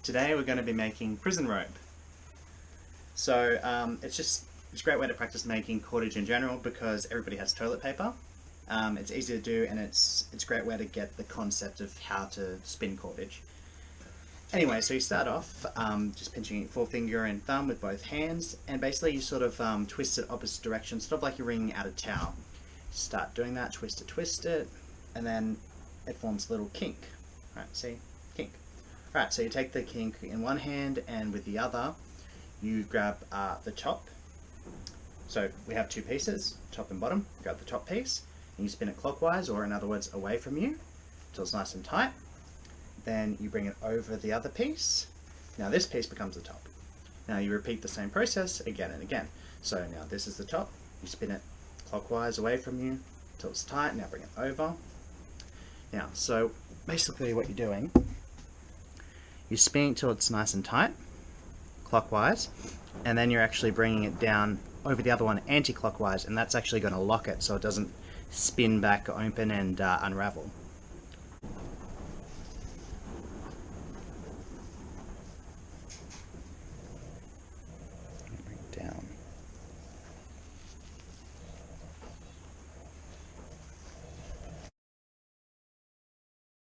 Today we're going to be making prison rope. So it's a great way to practice making cordage in general because everybody has toilet paper. It's easy to do, and it's a great way to get the concept of how to spin cordage. Anyway, so you start off just pinching your forefinger and thumb with both hands, and basically you sort of twist it opposite directions, sort of like you're wringing out a towel. Start doing that, twist it, and then it forms a little kink. Right, see? Kink. Right, so you take the kink in one hand, and with the other you grab the top. So we have two pieces, top and bottom. Grab the top piece and you spin it clockwise, or in other words away from you, until it's nice and tight. Then you bring it over the other piece. Now this piece becomes the top. Now you repeat the same process again and again. So now this is the top, you spin it clockwise away from you until it's tight. Now bring it over. Now, so basically what you're doing, you spin it till it's nice and tight, clockwise, and then you're actually bringing it down over the other one anti-clockwise, and that's actually going to lock it so it doesn't spin back open and unravel. Bring it down.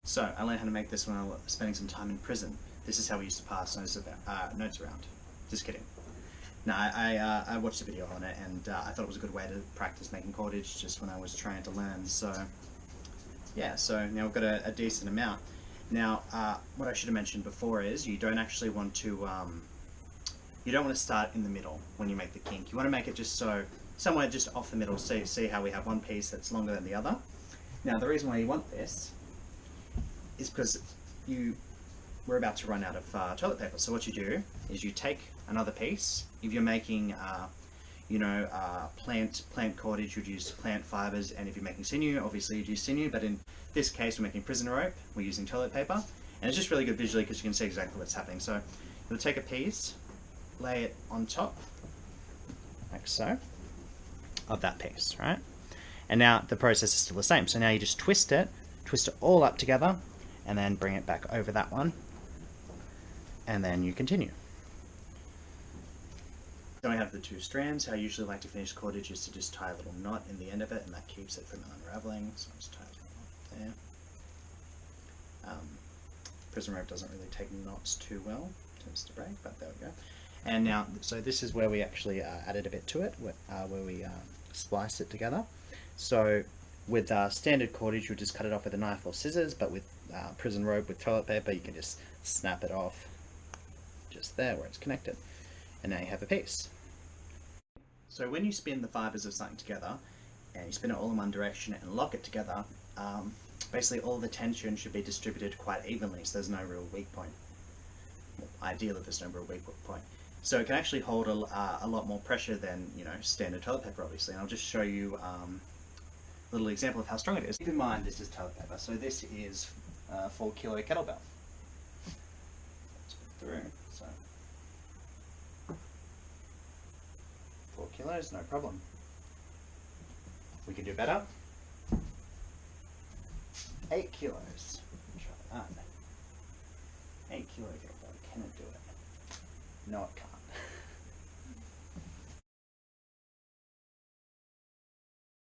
So I learned how to make this when I was spending some time in prison. This is how we used to pass notes around. Just kidding. No, I watched a video on it, and I thought it was a good way to practice making cordage just when I was trying to learn. So yeah, so now we've got a decent amount. Now what I should have mentioned before is you don't actually want to start in the middle when you make the kink. You want to make it just so somewhere just off the middle. So you see how we have one piece that's longer than the other. Now the reason why you want this is because we're about to run out of toilet paper. So what you do is you take another piece. If you're making plant cordage, you'd use plant fibers, and if you're making sinew, obviously you'd use sinew, but in this case we're making prison rope, we're using toilet paper, and it's just really good visually because you can see exactly what's happening. So you'll take a piece, lay it on top, like so, of that piece, right? And now the process is still the same. So now you just twist it all up together, and then bring it back over that one, and then you continue. Then we have the two strands. How I usually like to finish cordage is to just tie a little knot in the end of it, and that keeps it from unraveling. So I'll just tie a little knot there. Prison rope doesn't really take knots too well, it tends to break, but there we go. And now, so this is where we actually added a bit to it, where we splice it together. So with standard cordage, you'll just cut it off with a knife or scissors, but with prison rope with toilet paper, you can just snap it off just there where it's connected. And now you have a piece. So when you spin the fibers of something together, and you spin it all in one direction and lock it together, basically all the tension should be distributed quite evenly, so there's no real weak point. Well, ideally there's no real weak point. So it can actually hold a lot more pressure than standard toilet paper, obviously. And I'll just show you a little example of how strong it is. Keep in mind this is toilet paper, so this is 4 kilo kettlebell. Let's put it through. So 4 kilos, no problem. We can do better. 8 kilos. Try that. 8 kilo kettlebell. Can it do it? No, it can't.